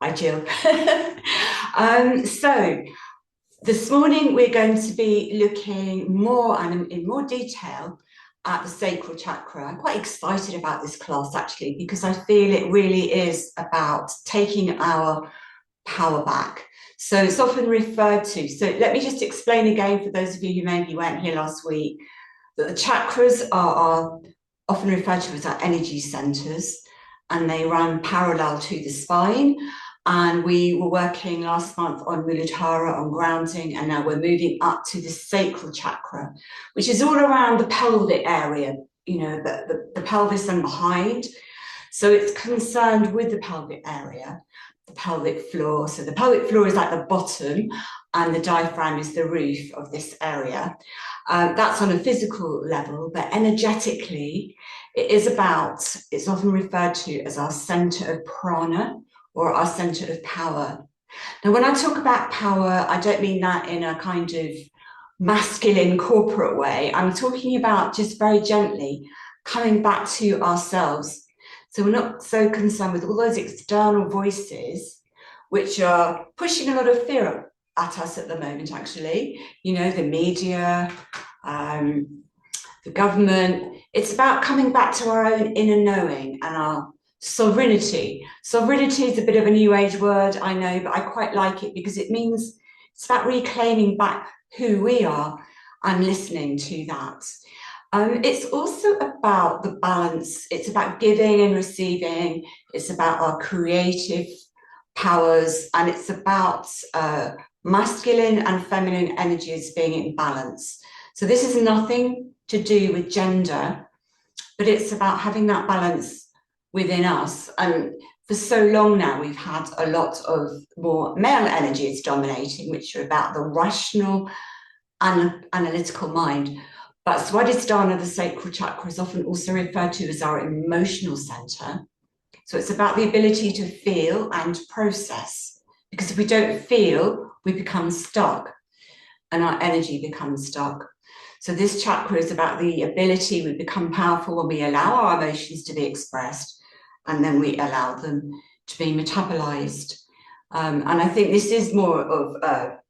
Hi, Jill. So this morning we're going to be looking more and in more detail at the sacral chakra. I'm quite excited about this class actually, because I feel it really is about taking our power back. So it's often referred to. So let me just explain again for those of you who maybe weren't here last week, that the chakras are often referred to as our energy centers, and they run parallel to the spine. And we were working last month on Muladhara, on grounding, and now we're moving up to the sacral chakra, which is all around the pelvic area, you know, the pelvis and behind. So it's concerned with the pelvic area, the pelvic floor. So the pelvic floor is like the bottom, and the diaphragm is the roof of this area. That's on a physical level, but energetically, it's often referred to as our center of prana, or our center of power. Now, when I talk about power, I don't mean that in a kind of masculine corporate way. I'm talking about just very gently coming back to ourselves. So we're not so concerned with all those external voices, which are pushing a lot of fear at us at the moment, actually. You know, the media, the government. It's about coming back to our own inner knowing and our sovereignty. Sovereignty is a bit of a new age word, I know, but I quite like it because it means it's about reclaiming back who we are and listening to that. It's also about the balance. It's about giving and receiving. It's about our creative powers, and it's about masculine and feminine energies being in balance. So this is nothing to do with gender, but it's about having that balance within us. And for so long now, we've had a lot of more male energies dominating, which are about the rational and analytical mind. But Swadhisthana, the sacral chakra, is often also referred to as our emotional center. So it's about the ability to feel and process, because if we don't feel, we become stuck and our energy becomes stuck. So this chakra is about the ability, we become powerful when we allow our emotions to be expressed, and then we allow them to be metabolized. And I think this is more of a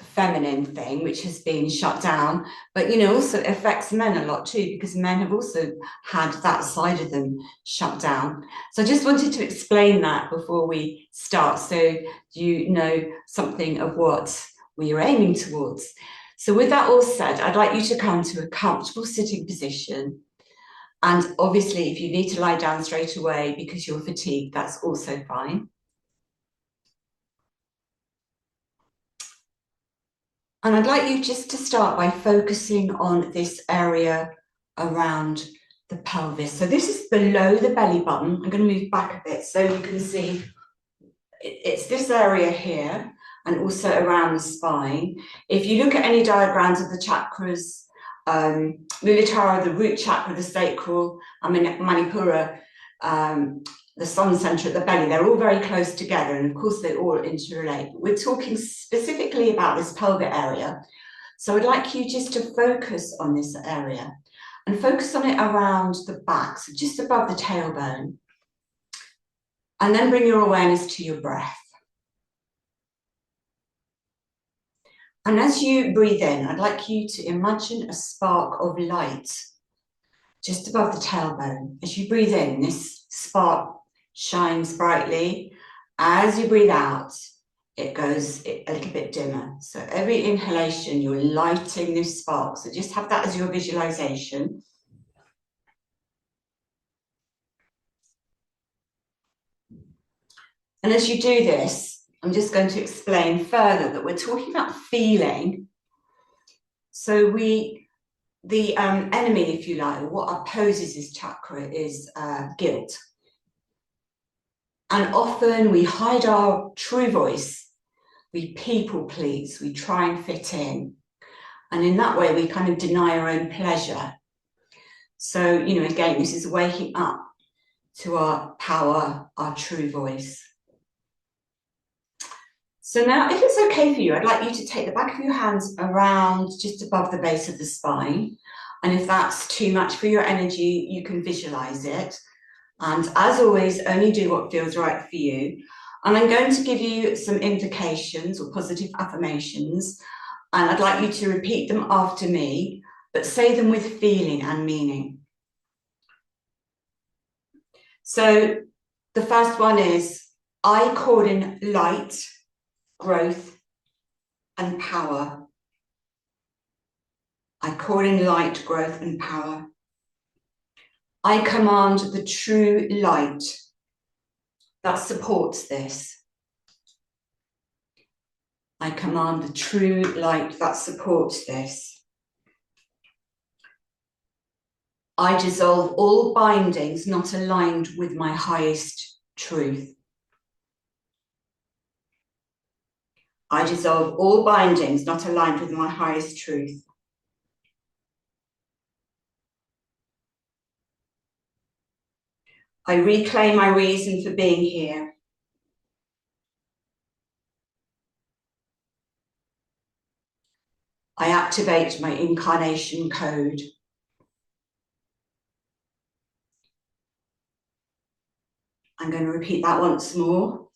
feminine thing, which has been shut down, but, you know, also affects men a lot too, because men have also had that side of them shut down. So I just wanted to explain that before we start, so you know something of what we are aiming towards. So with that all said, I'd like you to come to a comfortable sitting position. And obviously, if you need to lie down straight away because you're fatigued, that's also fine. And I'd like you just to start by focusing on this area around the pelvis. So this is below the belly button. I'm going to move back a bit so you can see it's this area here, and also around the spine. If you look at any diagrams of the chakras, Muladhara, the root chakra, the sacral, Manipura, the sun center at the belly, they're all very close together, and of course they all interrelate. We're talking specifically about this pelvic area. So I'd like you just to focus on this area and focus on it around the back, so just above the tailbone. And then bring your awareness to your breath. And as you breathe in, I'd like you to imagine a spark of light just above the tailbone. As you breathe in, this spark shines brightly. As you breathe out, it goes a little bit dimmer. So every inhalation, you're lighting this spark. So just have that as your visualization. And as you do this, I'm just going to explain further that we're talking about feeling. So the enemy, if you like, or what opposes this chakra is guilt. And often we hide our true voice. We people please, we try and fit in. And in that way, we kind of deny our own pleasure. So, you know, again, this is waking up to our power, our true voice. So now, if it's okay for you, I'd like you to take the back of your hands around just above the base of the spine. And if that's too much for your energy, you can visualize it. And as always, only do what feels right for you. And I'm going to give you some invocations or positive affirmations, and I'd like you to repeat them after me, but say them with feeling and meaning. So the first one is, I call in light, growth, and power. I call in light, growth, and power. I command the true light that supports this. I command the true light that supports this. I dissolve all bindings not aligned with my highest truth. I dissolve all bindings not aligned with my highest truth. I reclaim my reason for being here. I activate my incarnation code. I'm going to repeat that once more.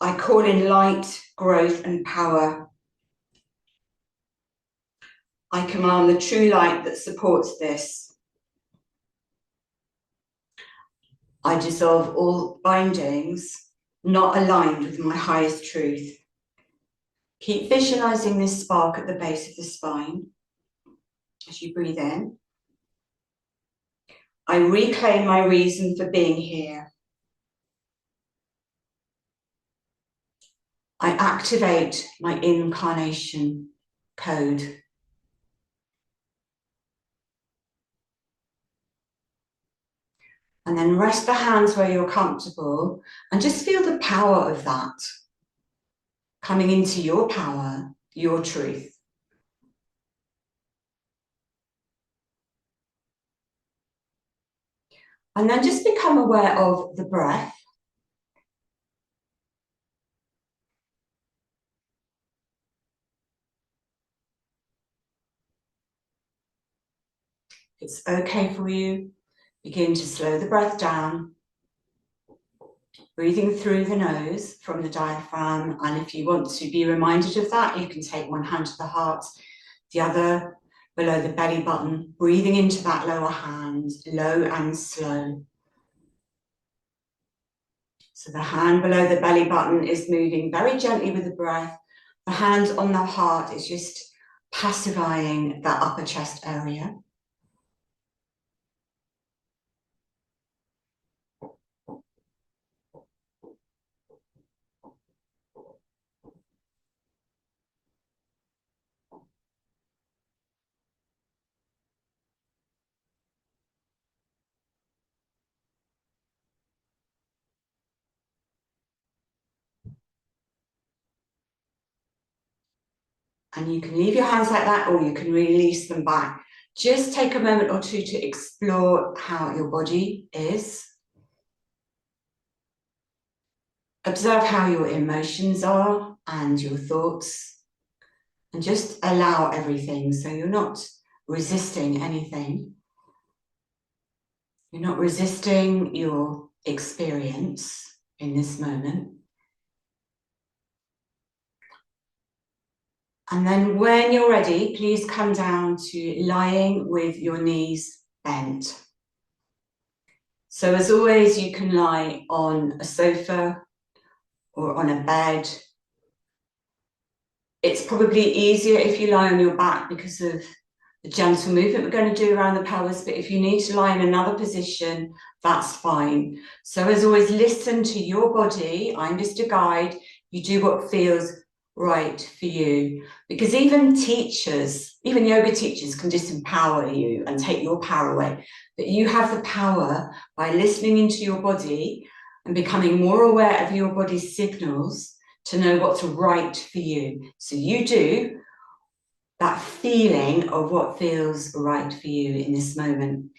I call in light, growth, and power. I command the true light that supports this. I dissolve all bindings not aligned with my highest truth. Keep visualizing this spark at the base of the spine as you breathe in. I reclaim my reason for being here. I activate my incarnation code. And then rest the hands where you're comfortable and just feel the power of that coming into your power, your truth. And then just become aware of the breath. If it's okay for you, begin to slow the breath down, breathing through the nose from the diaphragm. And if you want to be reminded of that, you can take one hand to the heart, the other below the belly button, breathing into that lower hand, low and slow. So the hand below the belly button is moving very gently with the breath. The hand on the heart is just pacifying that upper chest area. And you can leave your hands like that, or you can release them back. Just take a moment or two to explore how your body is. Observe how your emotions are and your thoughts, and just allow everything. So you're not resisting anything. You're not resisting your experience in this moment. And then when you're ready, please come down to lying with your knees bent. So as always, you can lie on a sofa or on a bed. It's probably easier if you lie on your back because of the gentle movement we're going to do around the pelvis, but if you need to lie in another position, that's fine. So as always, listen to your body. I'm just a guide. You do what feels right for you, because even teachers, even yoga teachers, can disempower you and take your power away, but you have the power by listening into your body and becoming more aware of your body's signals to know what's right for you. So you do that feeling of what feels right for you in this moment.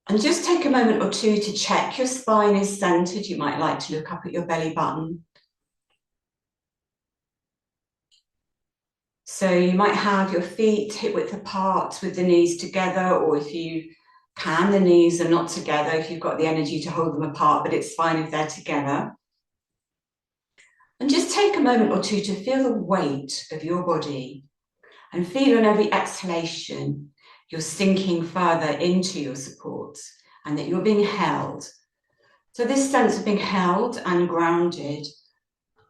And just take a moment or two to check your spine is centered. You might like to look up at your belly button. So you might have your feet hip width apart with the knees together, or if you can, the knees are not together if you've got the energy to hold them apart, but it's fine if they're together. And just take a moment or two to feel the weight of your body and feel on every exhalation you're sinking further into your supports and that you're being held. So this sense of being held and grounded,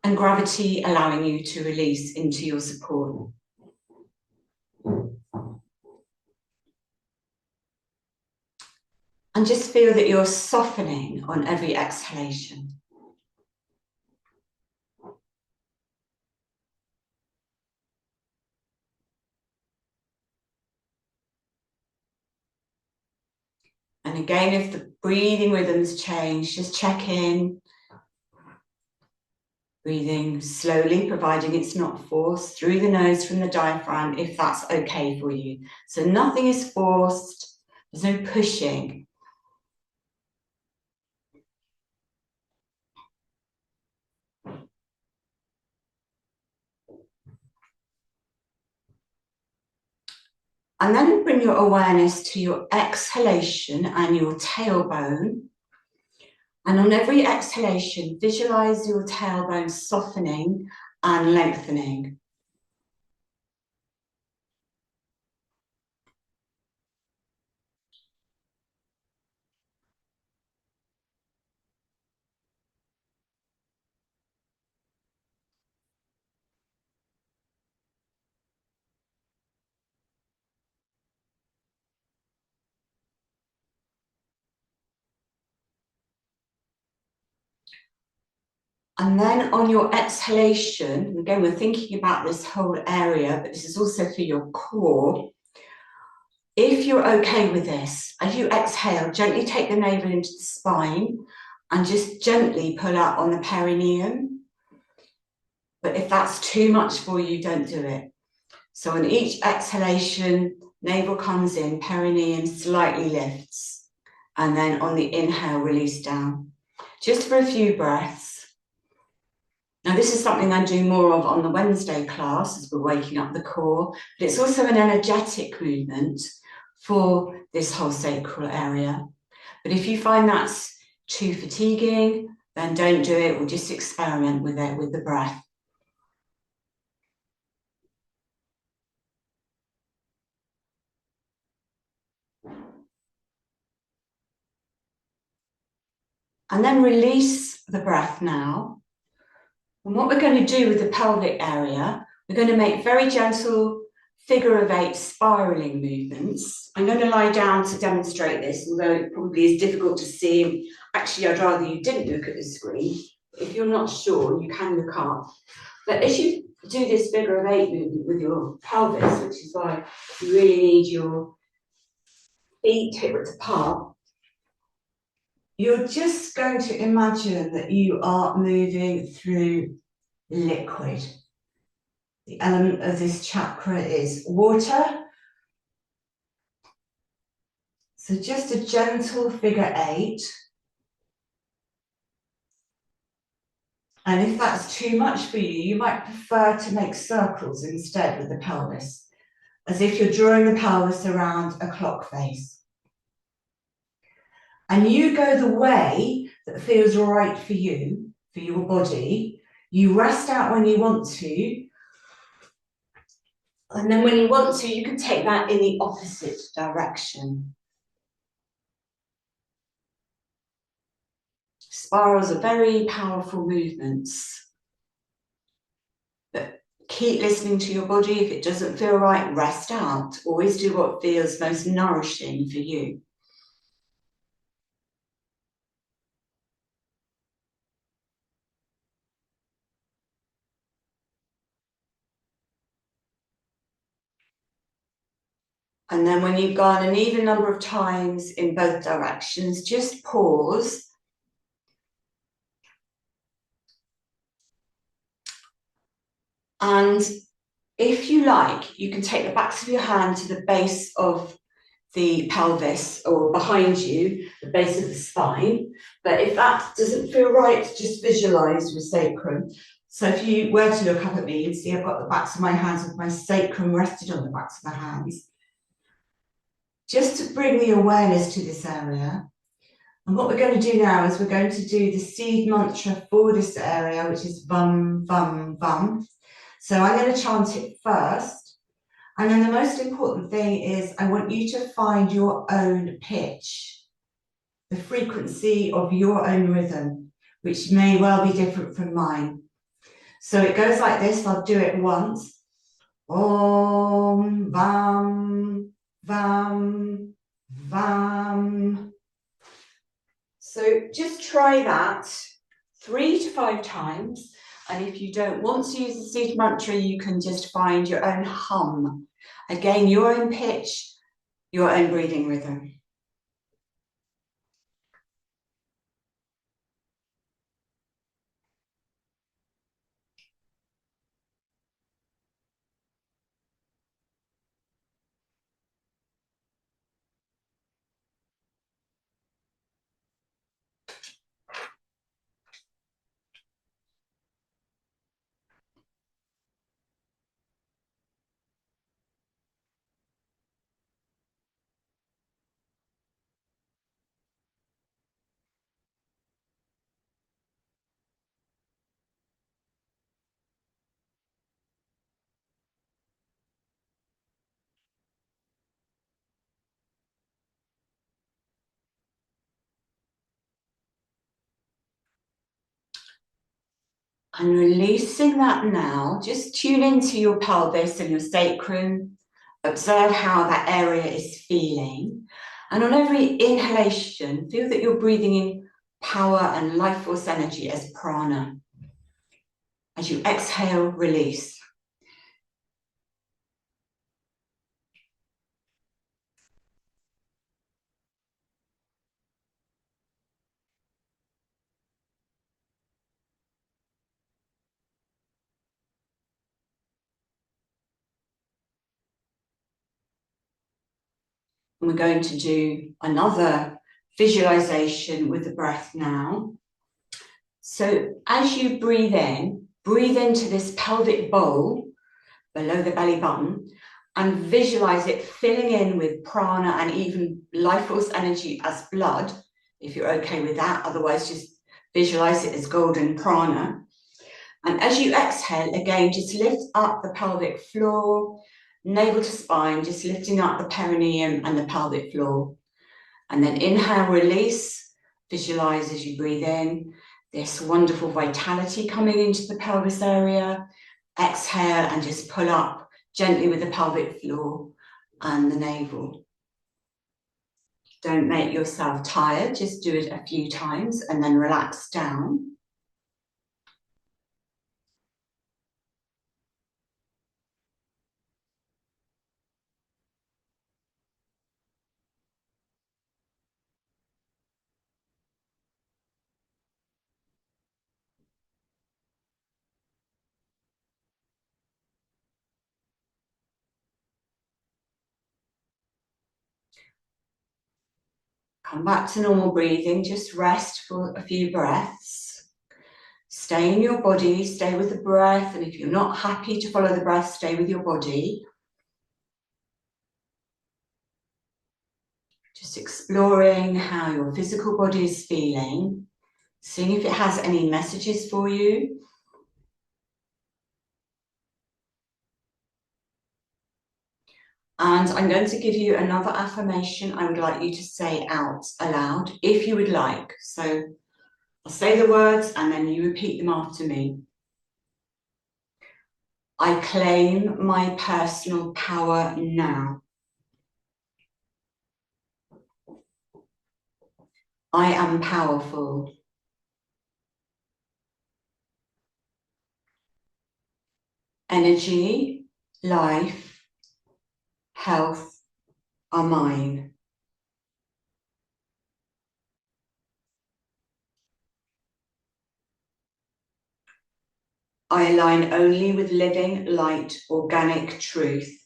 and gravity allowing you to release into your support. And just feel that you're softening on every exhalation. And again, if the breathing rhythms change, just check in. Breathing slowly, providing it's not forced, through the nose from the diaphragm, if that's okay for you. So nothing is forced, there's no pushing. And then bring your awareness to your exhalation and your tailbone. And on every exhalation, visualize your tailbone softening and lengthening. And then on your exhalation, again, we're thinking about this whole area, but this is also for your core. If you're okay with this, as you exhale, gently take the navel into the spine and just gently pull out on the perineum. But if that's too much for you, don't do it. So on each exhalation, navel comes in, perineum slightly lifts. And then on the inhale, release down. Just for a few breaths. Now, this is something I do more of on the Wednesday class as we're waking up the core, but it's also an energetic movement for this whole sacral area. But if you find that's too fatiguing, then don't do it, or just experiment with it with the breath. And then release the breath now. And what we're going to do with the pelvic area, we're going to make very gentle figure of 8 spiraling movements. I'm going to lie down to demonstrate this, although it probably is difficult to see. Actually, I'd rather you didn't look at the screen. If you're not sure, you can look up. But as you do this figure of 8 movement with your pelvis, which is why you really need your feet hip width apart, you're just going to imagine that you are moving through liquid. The element of this chakra is water. So just a gentle figure 8. And if that's too much for you, you might prefer to make circles instead with the pelvis, as if you're drawing the pelvis around a clock face. And you go the way that feels right for you, for your body. You rest out when you want to. And then when you want to, you can take that in the opposite direction. Spirals are very powerful movements. But keep listening to your body. If it doesn't feel right, rest out. Always do what feels most nourishing for you. And then when you've gone an even number of times in both directions, just pause. And if you like, you can take the backs of your hand to the base of the pelvis or behind you, the base of the spine. But if that doesn't feel right, just visualize your sacrum. So if you were to look up at me, you'd see I've got the backs of my hands with my sacrum rested on the backs of the hands. Just to bring the awareness to this area. And what we're going to do now is we're going to do the seed mantra for this area, which is Vam, Vam, Vam. So I'm going to chant it first. And then the most important thing is I want you to find your own pitch, the frequency of your own rhythm, which may well be different from mine. So it goes like this. I'll do it once. Om, Vam, Vam, Vam. So just try that 3 to 5 times. And if you don't want to use the seed mantra, you can just find your own hum. Again, your own pitch, your own breathing rhythm. And releasing that now, just tune into your pelvis and your sacrum. Observe how that area is feeling. And on every inhalation, feel that you're breathing in power and life force energy as prana. As you exhale, release. And we're going to do another visualization with the breath now. So as you breathe into this pelvic bowl below the belly button and visualize it filling in with prana and even life force energy as blood, if you're okay with that. Otherwise, just visualize it as golden prana. And as you exhale, again, just lift up the pelvic floor, navel to spine, just lifting up the perineum and the pelvic floor. And then inhale, release, visualize as you breathe in, this wonderful vitality coming into the pelvis area. Exhale and just pull up gently with the pelvic floor and the navel. Don't make yourself tired, just do it a few times and then relax down. Come back to normal breathing, just rest for a few breaths. Stay in your body, stay with the breath, and if you're not happy to follow the breath, stay with your body. Just exploring how your physical body is feeling, seeing if it has any messages for you. And I'm going to give you another affirmation I would like you to say out aloud, if you would like. So I'll say the words and then you repeat them after me. I claim my personal power now. I am powerful. Energy, life, health are mine. I align only with living, light, organic truth.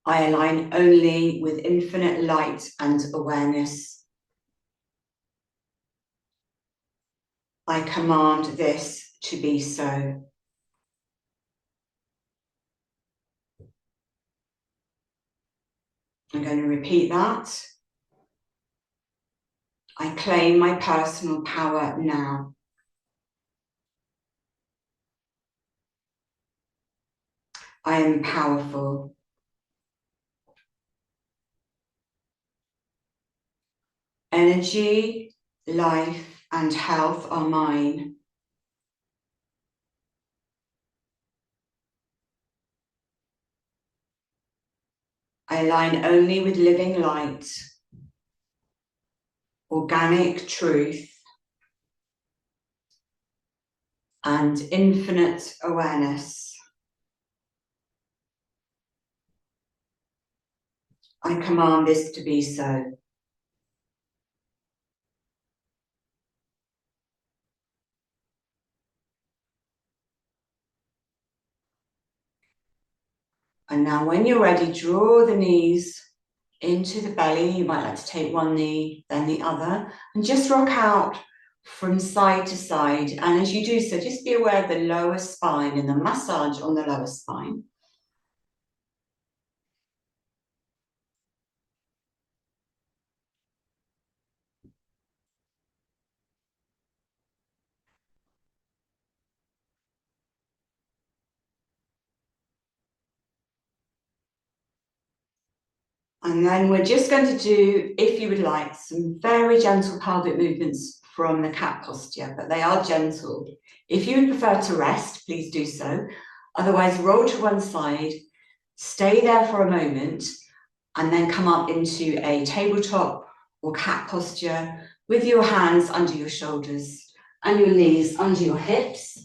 I align only with infinite light and awareness. I command this to be so. I'm going to repeat that. I claim my personal power now. I am powerful. Energy, life, and health are mine. I align only with living light, organic truth, and infinite awareness. I command this to be so. And now when you're ready, draw the knees into the belly. You might like to take one knee, then the other, and just rock out from side to side. And as you do so, just be aware of the lower spine and the massage on the lower spine. And then we're just going to do, if you would like, some very gentle pelvic movements from the cat posture, but they are gentle. If you would prefer to rest, please do so. Otherwise, roll to one side, stay there for a moment, and then come up into a tabletop or cat posture with your hands under your shoulders and your knees under your hips.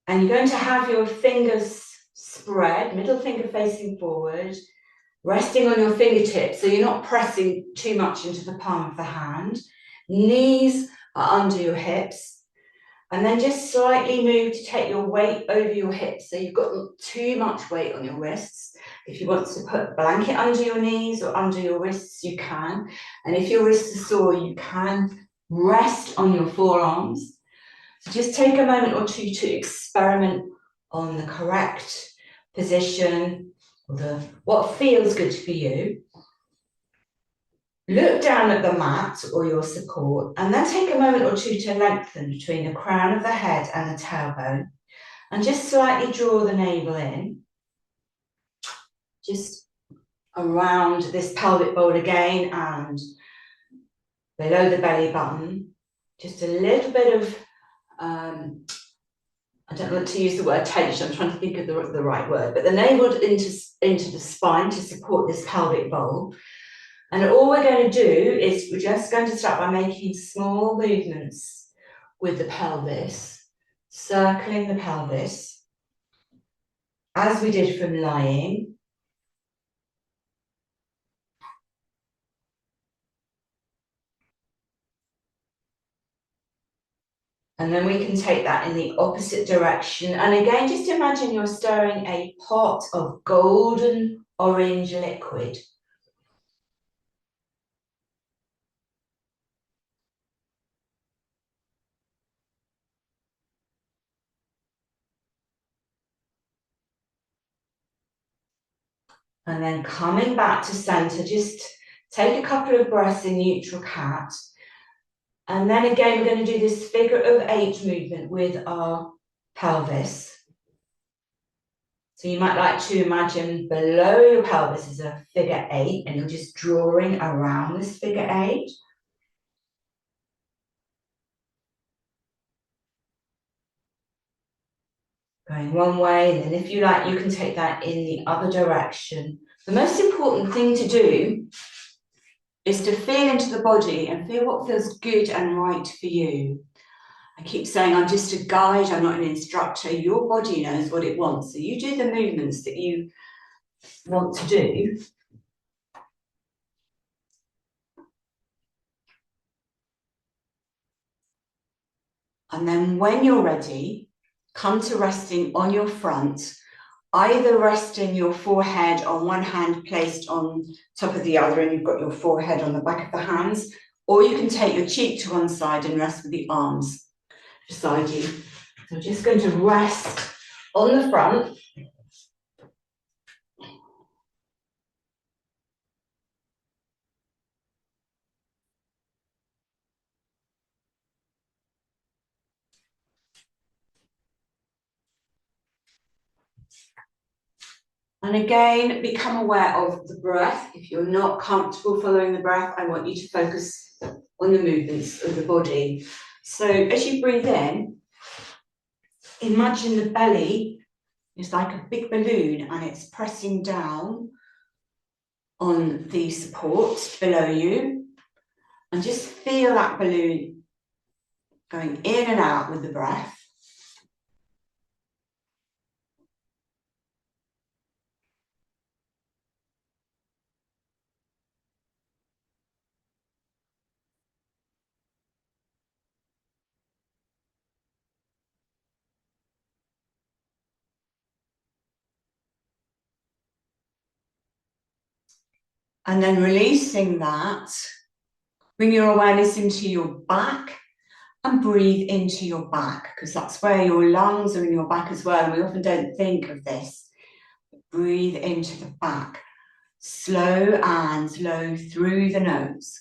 And you're going to have your fingers spread, middle finger facing forward, resting on your fingertips, so you're not pressing too much into the palm of the hand. Knees are under your hips. And then just slightly move to take your weight over your hips, so you've got too much weight on your wrists. If you want to put a blanket under your knees or under your wrists, you can. And if your wrists are sore, you can rest on your forearms. So just take a moment or two to experiment on the correct position, or what feels good for you. Look down at the mat or your support, and then take a moment or two to lengthen between the crown of the head and the tailbone, and just slightly draw the navel in, just around this pelvic bowl again and below the belly button. Just a little bit of I don't want to use the word tension, I'm trying to think of the right word, but the navel into the spine to support this pelvic bowl. And all we're going to do is we're just going to start by making small movements with the pelvis, circling the pelvis, as we did from lying. And then we can take that in the opposite direction. And again, just imagine you're stirring a pot of golden orange liquid. And then coming back to center, just take a couple of breaths in neutral cat. And then again, we're going to do this figure of 8 movement with our pelvis. So you might like to imagine below your pelvis is a figure 8, and you're just drawing around this figure 8. Going one way, and then if you like, you can take that in the other direction. The most important thing to do is to feel into the body and feel what feels good and right for you. I keep saying I'm just a guide, I'm not an instructor. Your body knows what it wants. So you do the movements that you want to do. And then when you're ready, come to resting on your front, either resting your forehead on one hand placed on top of the other, and you've got your forehead on the back of the hands, or you can take your cheek to one side and rest with the arms beside you. So I'm just going to rest on the front. And again, become aware of the breath. If you're not comfortable following the breath, I want you to focus on the movements of the body. So as you breathe in, imagine the belly is like a big balloon and it's pressing down on the support below you. And just feel that balloon going in and out with the breath. And then releasing that, bring your awareness into your back and breathe into your back, because that's where your lungs are in your back as well. And we often don't think of this. Breathe into the back, slow and low through the nose.